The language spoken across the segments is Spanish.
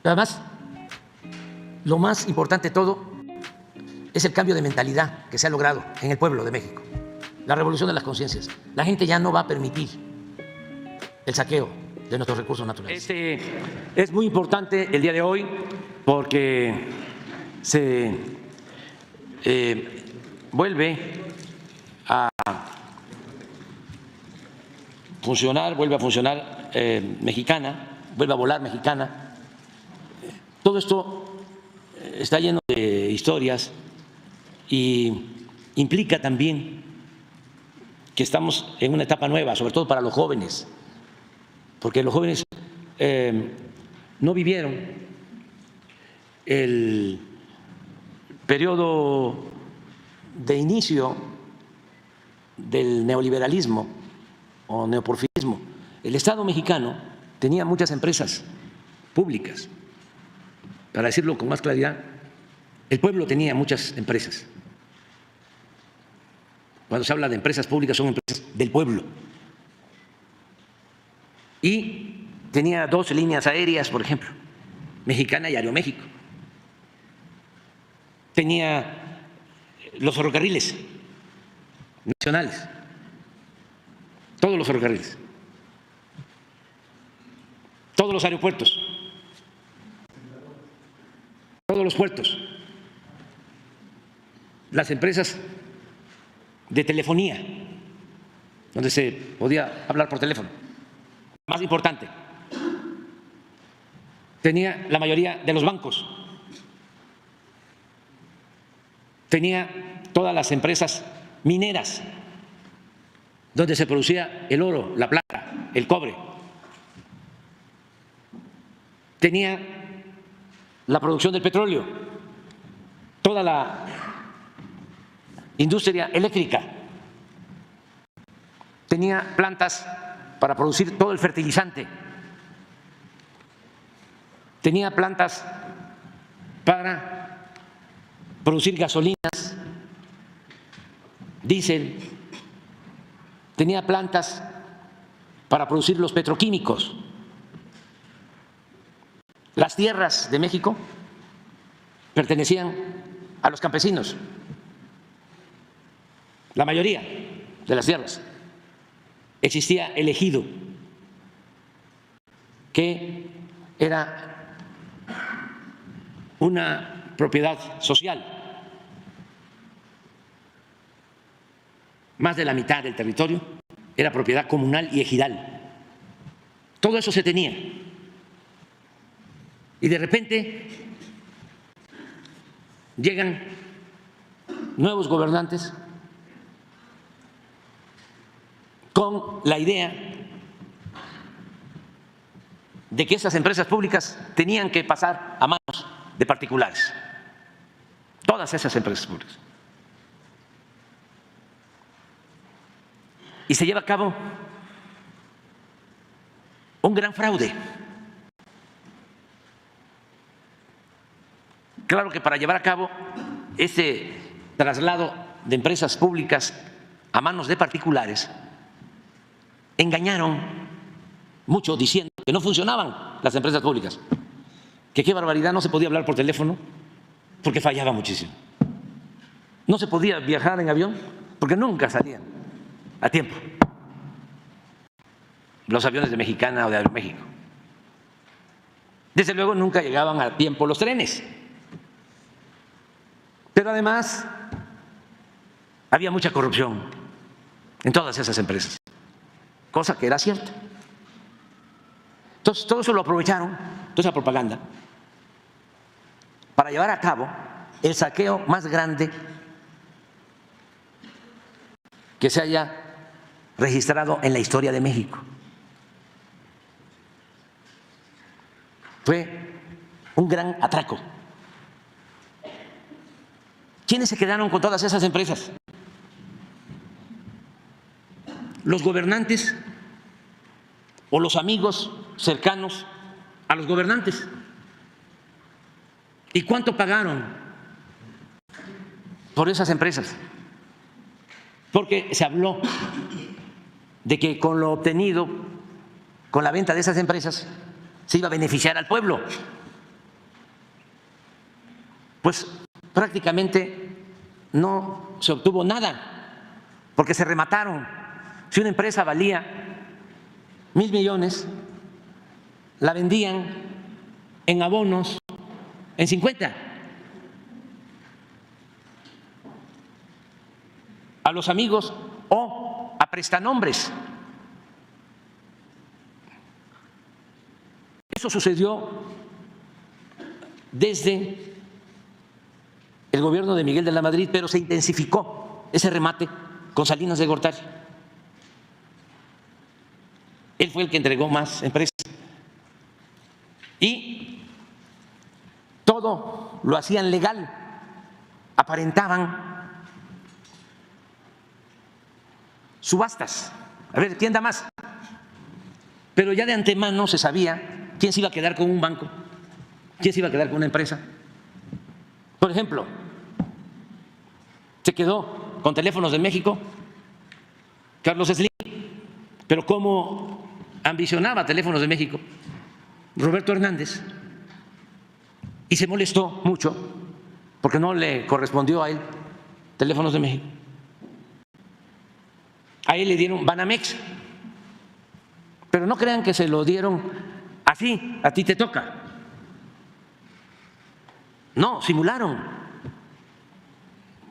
Además, lo más importante de todo es el cambio de mentalidad que se ha logrado en el pueblo de México, la revolución de las conciencias. La gente ya no va a permitir el saqueo de nuestros recursos naturales. Es muy importante el día de hoy porque se vuelve a funcionar Mexicana, vuelve a volar Mexicana. Todo esto está lleno de historias y implica también que estamos en una etapa nueva, sobre todo para los jóvenes, porque los jóvenes no vivieron el periodo de inicio del neoliberalismo o neoporfirismo. El Estado mexicano tenía muchas empresas públicas. Para decirlo con más claridad, el pueblo tenía muchas empresas. Cuando se habla de empresas públicas, son empresas del pueblo. Y tenía 2 líneas aéreas, por ejemplo, Mexicana y Aeroméxico. Tenía los ferrocarriles nacionales, todos los ferrocarriles, todos los aeropuertos, todos los puertos, las empresas de telefonía, donde se podía hablar por teléfono, más importante, tenía la mayoría de los bancos, tenía todas las empresas mineras, donde se producía el oro, la plata, el cobre, tenía la producción del petróleo, toda la industria eléctrica, tenía plantas para producir todo el fertilizante, tenía plantas para producir gasolinas, diésel, tenía plantas para producir los petroquímicos. Las tierras de México pertenecían a los campesinos, la mayoría de las tierras. Existía el ejido, que era una propiedad social. Más de la mitad del territorio era propiedad comunal y ejidal. Todo eso se tenía. Y de repente llegan nuevos gobernantes con la idea de que esas empresas públicas tenían que pasar a manos de particulares, todas esas empresas públicas. Y se lleva a cabo un gran fraude. Claro que para llevar a cabo ese traslado de empresas públicas a manos de particulares, engañaron mucho diciendo que no funcionaban las empresas públicas, que qué barbaridad, no se podía hablar por teléfono porque fallaba muchísimo, no se podía viajar en avión porque nunca salían a tiempo los aviones de Mexicana o de Aeroméxico. Desde luego nunca llegaban a tiempo los trenes. Pero además había mucha corrupción en todas esas empresas, cosa que era cierta. Entonces todo eso lo aprovecharon, toda esa propaganda, para llevar a cabo el saqueo más grande que se haya registrado en la historia de México. Fue un gran atraco. ¿Quiénes se quedaron con todas esas empresas? Los gobernantes o los amigos cercanos a los gobernantes. ¿Y cuánto pagaron por esas empresas? Porque se habló de que con lo obtenido, con la venta de esas empresas, se iba a beneficiar al pueblo. pues prácticamente no se obtuvo nada, porque se remataron. Si una empresa valía 1,000 millones, la vendían en abonos en 50 a los amigos o a prestanombres. Eso sucedió desde el gobierno de Miguel de la Madrid, pero se intensificó ese remate con Salinas de Gortari. Él fue el que entregó más empresas. Y todo lo hacían legal, aparentaban subastas. A ver, ¿quién da más? Pero ya de antemano se sabía quién se iba a quedar con un banco, quién se iba a quedar con una empresa. Por ejemplo, se quedó con Teléfonos de México Carlos Slim, pero como ambicionaba Teléfonos de México Roberto Hernández, y se molestó mucho porque no le correspondió a él Teléfonos de México, a él le dieron Banamex, pero no crean que se lo dieron así, a ti te toca. No, simularon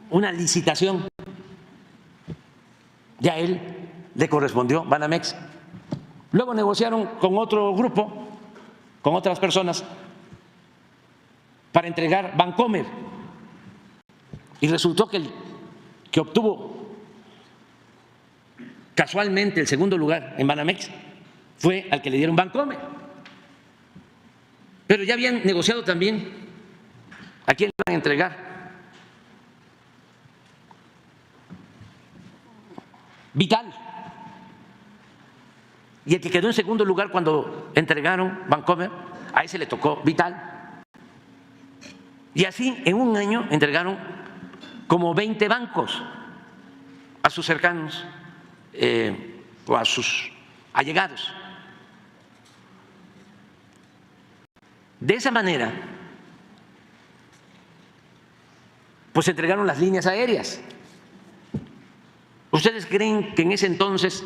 una licitación y a él le correspondió Banamex. Luego negociaron con otro grupo, con otras personas, para entregar Bancomer, y resultó que el que obtuvo casualmente el segundo lugar en Banamex fue al que le dieron Bancomer. Pero ya habían negociado también a quién le iban a entregar Vital, y el que quedó en segundo lugar cuando entregaron Bancomer, a ese le tocó Vital. Y así en un año entregaron como 20 bancos a sus cercanos o a sus allegados. De esa manera, pues se entregaron las líneas aéreas. ¿Ustedes creen que en ese entonces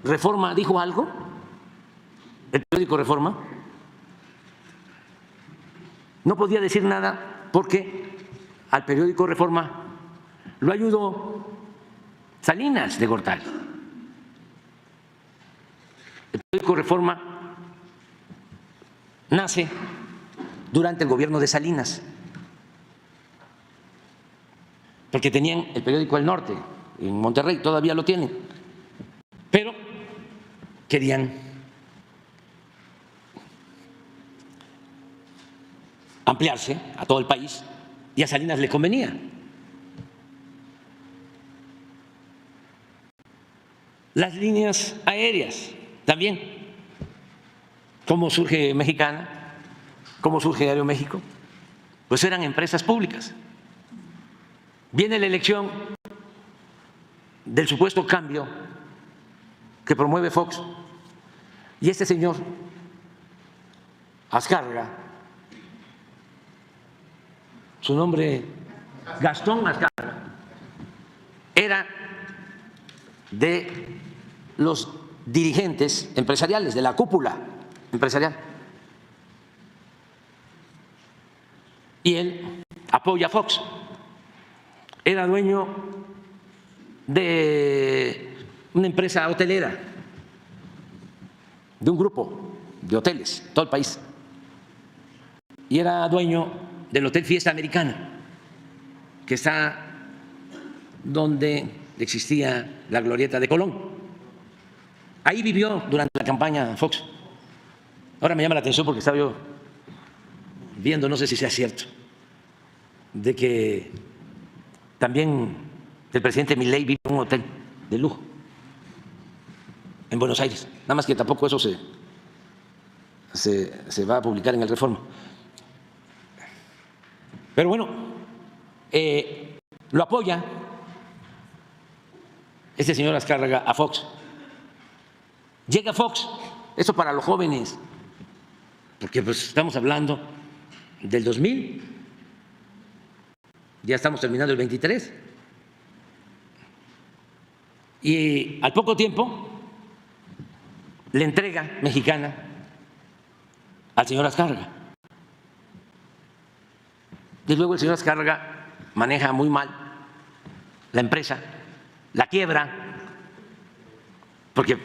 Reforma dijo algo? ¿El periódico Reforma? No podía decir nada porque al periódico Reforma lo ayudó Salinas de Gortari. El periódico Reforma nace durante el gobierno de Salinas, porque tenían el periódico El Norte en Monterrey, todavía lo tienen, pero querían ampliarse a todo el país y a Salinas le convenía. Las líneas aéreas también, ¿cómo surge Mexicana? ¿Cómo surge Aeroméxico? Pues eran empresas públicas. Viene la elección del supuesto cambio que promueve Fox, y este señor Azcárraga, su nombre Gastón Azcárraga, era de los dirigentes empresariales, de la cúpula empresarial, y él apoya a Fox. Era dueño de una empresa hotelera, de un grupo de hoteles, todo el país, y era dueño del Hotel Fiesta Americana, que está donde existía la glorieta de Colón. Ahí vivió durante la campaña Fox. Ahora me llama la atención porque estaba yo viendo, no sé si sea cierto, de que también el presidente Milei vive en un hotel de lujo en Buenos Aires, nada más que tampoco eso se va a publicar en el Reforma. Pero bueno, lo apoya este señor Azcárraga a Fox. Llega Fox, eso para los jóvenes, porque pues estamos hablando del 2000, ya estamos terminando el 23. Y al poco tiempo le entrega Mexicana al señor Azcárraga. Y luego el señor Azcárraga maneja muy mal la empresa, la quiebra, porque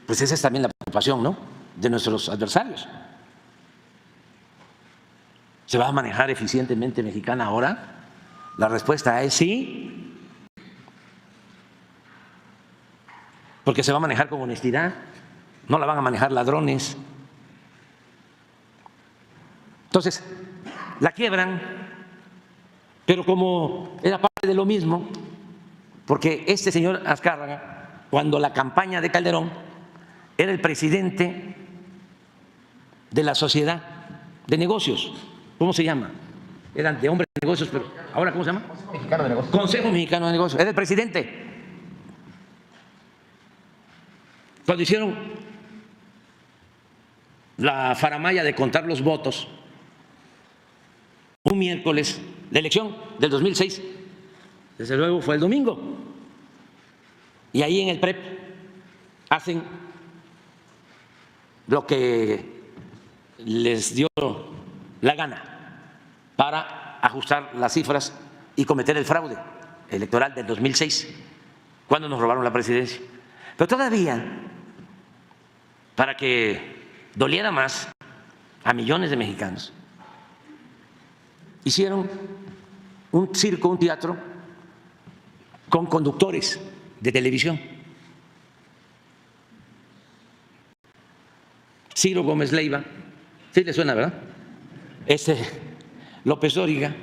pues esa es también la preocupación, ¿no?, de nuestros adversarios. ¿Se va a manejar eficientemente Mexicana ahora? La respuesta es sí, porque se va a manejar con honestidad, no la van a manejar ladrones. Entonces, la quiebran, pero como era parte de lo mismo, porque este señor Azcárraga, cuando la campaña de Calderón, era el presidente de la sociedad de negocios, ¿cómo se llama? Eran de hombres de negocios, pero ahora ¿cómo se llama? Consejo Mexicano de Negocios. Consejo Mexicano de Negocios, era el presidente. Cuando hicieron la faramalla de contar los votos, un miércoles, la elección del 2006, desde luego fue el domingo, y ahí en el PREP hacen lo que les dio la gana para ajustar las cifras y cometer el fraude electoral del 2006, cuando nos robaron la presidencia. Pero todavía, para que doliera más a millones de mexicanos, hicieron un circo, un teatro con conductores de televisión. Ciro Gómez Leiva, sí le suena, ¿verdad? López Dóriga,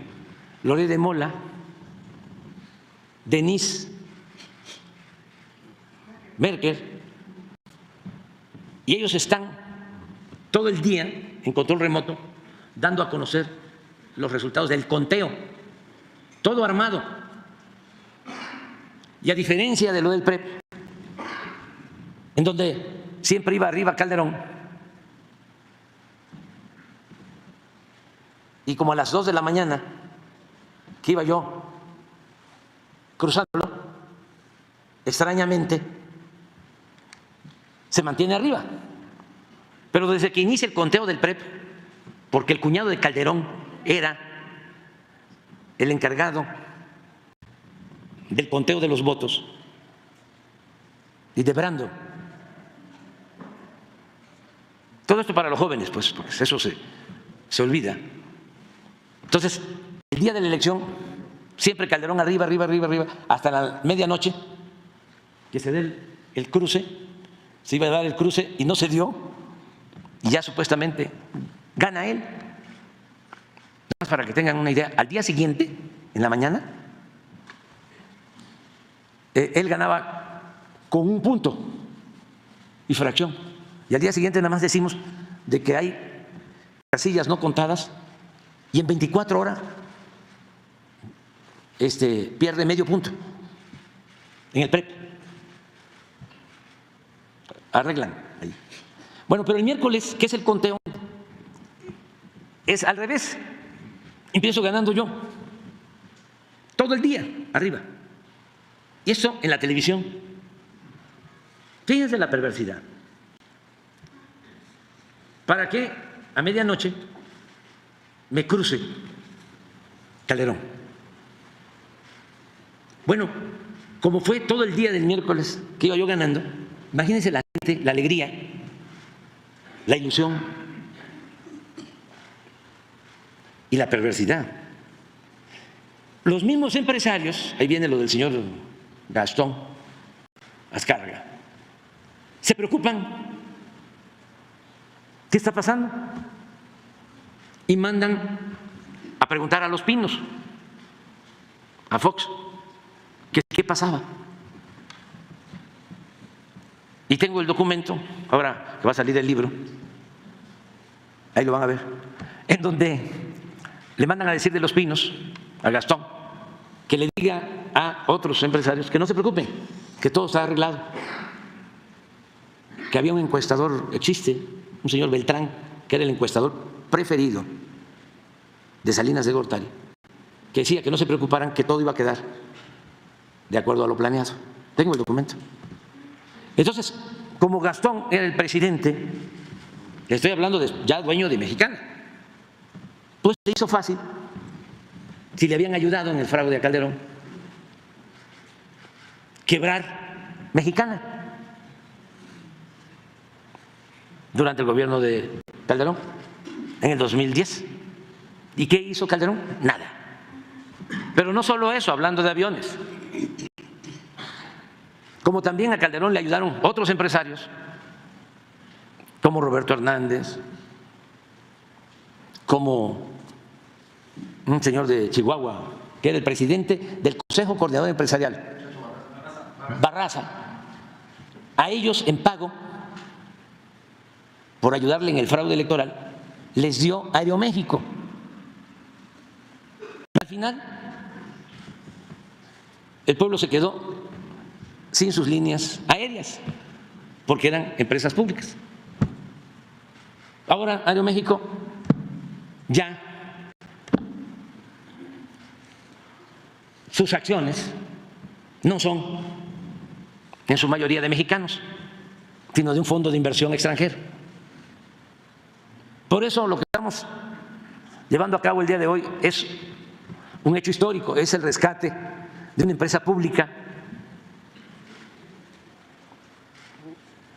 Loret de Mola, Denise Merkel, y ellos están todo el día en control remoto dando a conocer los resultados del conteo, todo armado. Y a diferencia de lo del PREP, en donde siempre iba arriba Calderón, y como a las 2 de la mañana que iba yo cruzándolo, extrañamente se mantiene arriba. Pero desde que inicia el conteo del PREP, porque el cuñado de Calderón era el encargado del conteo de los votos, y de Brando. Todo esto para los jóvenes, pues, porque eso se olvida. Entonces, el día de la elección, siempre Calderón arriba, arriba, arriba, arriba, hasta la medianoche, que se dé el cruce, se iba a dar el cruce y no se dio, y ya supuestamente gana él. Nada más para que tengan una idea, al día siguiente, en la mañana, él ganaba con 1 punto y fracción, y al día siguiente nada más decimos de que hay casillas no contadas, y en 24 horas pierde medio punto en el PREP. Arreglan ahí. Bueno, pero el miércoles, que es el conteo, es al revés. Empiezo ganando yo todo el día arriba. Y eso en la televisión. Fíjense la perversidad. ¿Para qué a medianoche me cruce Calderón? Bueno, como fue todo el día del miércoles que iba yo ganando, imagínense la gente, la alegría, la ilusión y la perversidad. Los mismos empresarios, ahí viene lo del señor Gastón Azcárraga, se preocupan. ¿Qué está pasando? Y mandan a preguntar a Los Pinos, a Fox, qué pasaba. Y tengo el documento, ahora que va a salir el libro, ahí lo van a ver, en donde le mandan a decir de Los Pinos a Gastón que le diga a otros empresarios que no se preocupen, que todo está arreglado, que había un encuestador, existe un señor Beltrán, que era el encuestador preferido de Salinas de Gortari, que decía que no se preocuparan, que todo iba a quedar de acuerdo a lo planeado. Tengo el documento. Entonces, como Gastón era el presidente, le estoy hablando de ya dueño de Mexicana, pues se hizo fácil, si le habían ayudado en el fraude a Calderón, quebrar Mexicana durante el gobierno de Calderón en el 2010. ¿Y qué hizo Calderón? Nada. Pero no solo eso, hablando de aviones, como también a Calderón le ayudaron otros empresarios, como Roberto Hernández, como un señor de Chihuahua, que era el presidente del Consejo Coordinador Empresarial, Barraza. A ellos, en pago por ayudarle en el fraude electoral, les dio Aeroméxico. Al final, el pueblo se quedó sin sus líneas aéreas, porque eran empresas públicas. Ahora Aeroméxico ya sus acciones no son en su mayoría de mexicanos, sino de un fondo de inversión extranjero. Por eso lo que estamos llevando a cabo el día de hoy es un hecho histórico, es el rescate de una empresa pública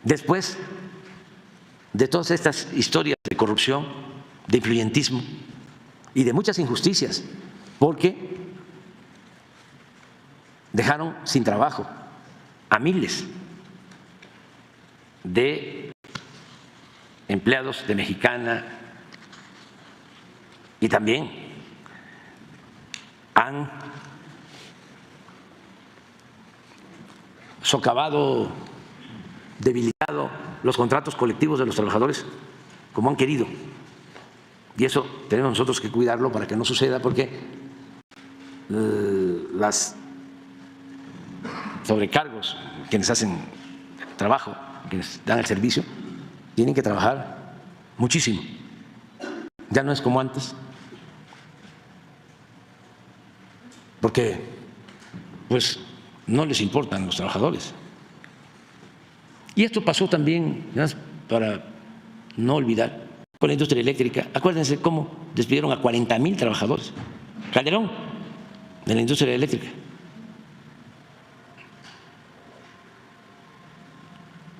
después de todas estas historias de corrupción, de influyentismo y de muchas injusticias, porque dejaron sin trabajo a miles de empleados de Mexicana y también han socavado, debilitado los contratos colectivos de los trabajadores como han querido. Y eso tenemos nosotros que cuidarlo para que no suceda, porque las sobrecargos, quienes hacen trabajo, quienes dan el servicio, tienen que trabajar muchísimo. Ya no es como antes, porque pues no les importan los trabajadores. Y esto pasó también, para no olvidar, con la industria eléctrica. Acuérdense cómo despidieron a 40,000 trabajadores. Calderón, de la industria eléctrica.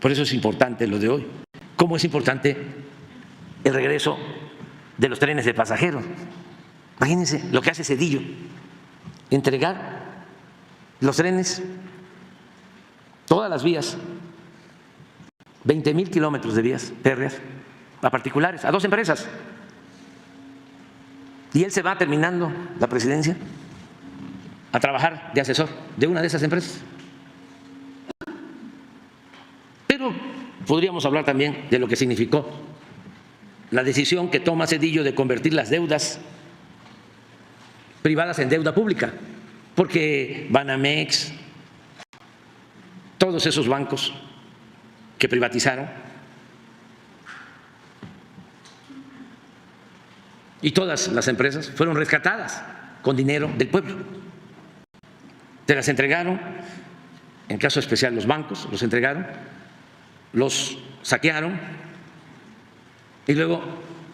Por eso es importante lo de hoy. ¿Cómo es importante el regreso de los trenes de pasajeros? Imagínense lo que hace Zedillo, entregar los trenes, todas las vías, 20,000 kilómetros de vías férreas a particulares, a dos empresas. Y él se va terminando la presidencia a trabajar de asesor de una de esas empresas. Pero podríamos hablar también de lo que significó la decisión que toma Zedillo de convertir las deudas privadas en deuda pública, porque Banamex, todos esos bancos que privatizaron y todas las empresas fueron rescatadas con dinero del pueblo. Se las entregaron, en caso especial los bancos los entregaron, los saquearon y luego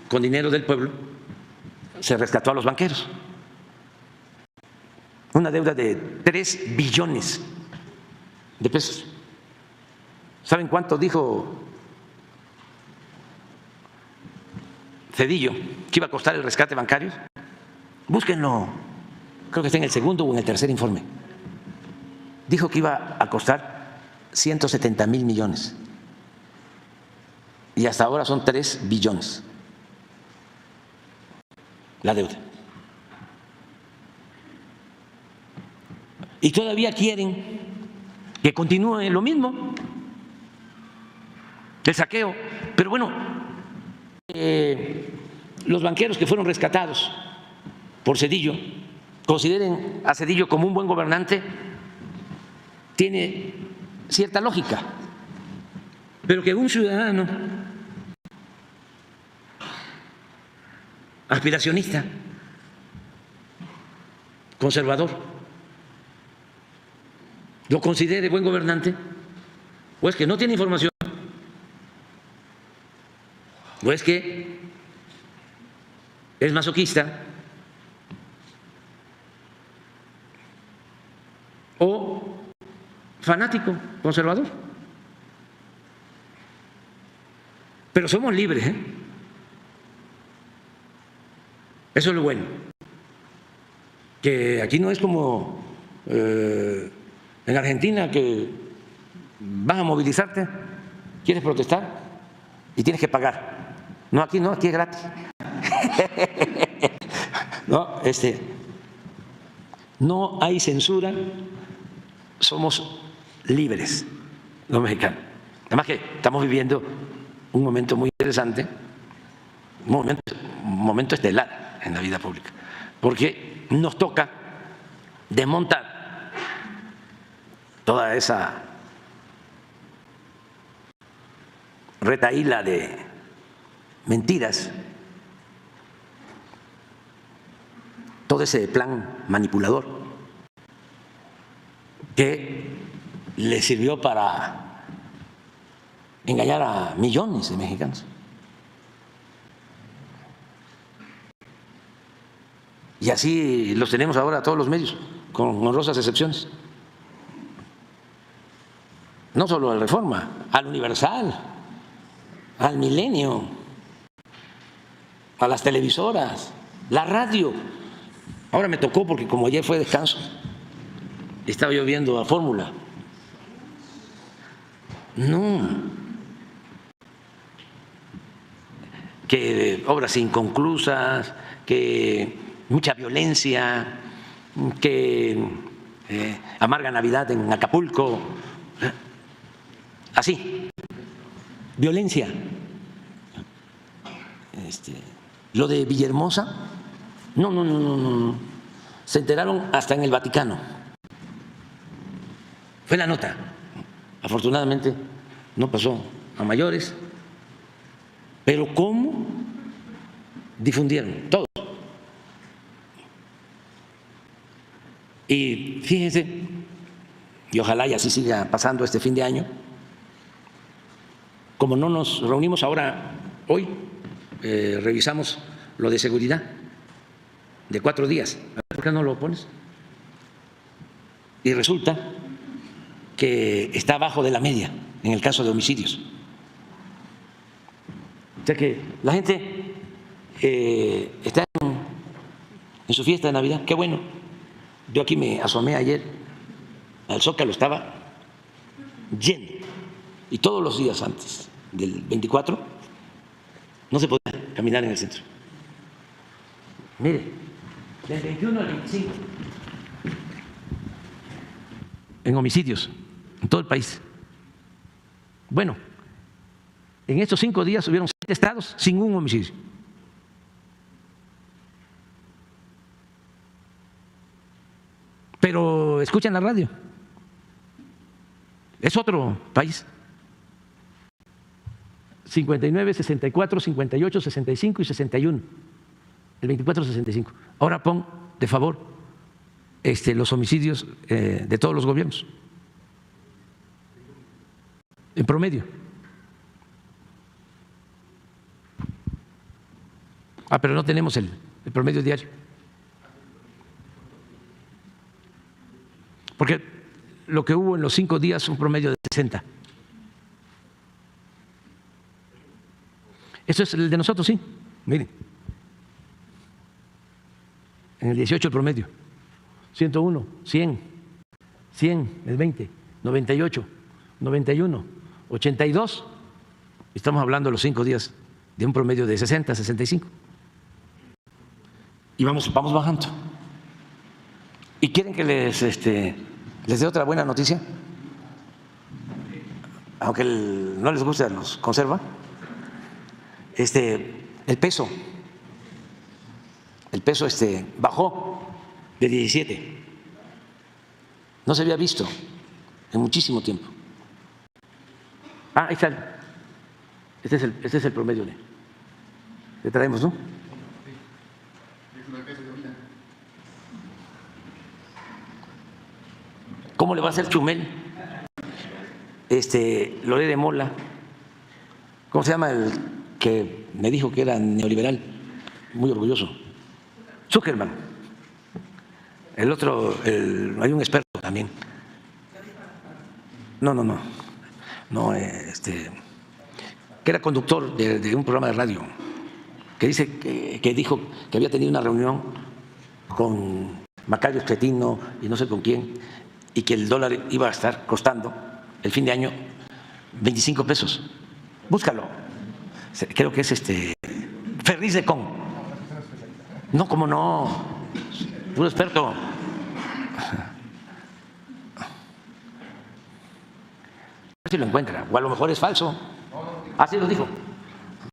con dinero del pueblo se rescató a los banqueros. Una deuda de 3 billones de pesos. ¿Saben cuánto dijo Zedillo que iba a costar el rescate bancario? Búsquenlo, creo que está en el segundo o en el tercer informe. Dijo que iba a costar 170,000 millones y hasta ahora son 3 billones la deuda. Y todavía quieren que continúe lo mismo, el saqueo. Pero bueno, los banqueros que fueron rescatados por Zedillo consideren a Zedillo como un buen gobernante, tiene cierta lógica, pero que un ciudadano aspiracionista conservador lo considere buen gobernante, o es que no tiene información, o es que es masoquista, o fanático conservador. Pero somos libres, ¿eh? Eso es lo bueno. Que aquí no es como en Argentina, que vas a movilizarte, quieres protestar y tienes que pagar. No, aquí no, aquí es gratis. No, no hay censura, somos libres los mexicanos. Además que estamos viviendo un momento muy interesante, un momento estelar en la vida pública, porque nos toca desmontar toda esa retahíla de mentiras, todo ese plan manipulador que le sirvió para engañar a millones de mexicanos. Y así los tenemos ahora todos los medios, con honrosas excepciones. No solo al Reforma, al Universal, al Milenio, a las televisoras, la radio. Ahora me tocó, porque como ayer fue descanso, estaba yo viendo a Fórmula. No, que obras inconclusas, que mucha violencia, que amarga Navidad en Acapulco, así, violencia. Lo de Villahermosa, no, se enteraron hasta en el Vaticano. Fue la nota. Afortunadamente no pasó a mayores, pero ¿cómo difundieron? Todos. Y fíjense, y ojalá y así siga pasando este fin de año, como no nos reunimos ahora, hoy revisamos lo de seguridad de 4 días. ¿Por qué no lo pones? Y resulta que está abajo de la media en el caso de homicidios. O sea que la gente está en su fiesta de Navidad. Qué bueno. Yo aquí me asomé ayer al Zócalo, estaba lleno. Y todos los días antes del 24 no se podía caminar en el centro. Mire, del 21 al 25 en homicidios en todo el país. Bueno, en estos 5 días hubieron 7 estados sin un homicidio. Pero escuchan la radio. Es otro país. 59, 64, 58, 65 y 61. El 24, 65. Ahora pon, de favor, los homicidios de todos los gobiernos. En promedio. Pero no tenemos el promedio diario. Porque lo que hubo en los 5 días es un promedio de 60. Eso es el de nosotros, sí. Miren. En el 18 el promedio. 101, 100, 100, el 20, 98, 91, 82. Estamos hablando de los 5 días de un promedio de 60, 65. Y vamos bajando. ¿Y quieren que les dé otra buena noticia? Aunque no les guste a los conserva. El peso bajó de 17. No se había visto en muchísimo tiempo. Ahí está. Este es el promedio que traemos, ¿no? ¿Cómo le va a hacer Chumel? Loré de Mola, ¿cómo se llama el que me dijo que era neoliberal? Muy orgulloso. Zuckerman. El otro, hay un experto también. No, que era conductor de un programa de radio, que dice que dijo que había tenido una reunión con Macario Esquetino y no sé con quién, y que el dólar iba a estar costando el fin de año 25 pesos. Búscalo. Creo que es Ferriz de Con. No, cómo no, puro experto. A ver si lo encuentra, o a lo mejor es falso. Así lo dijo.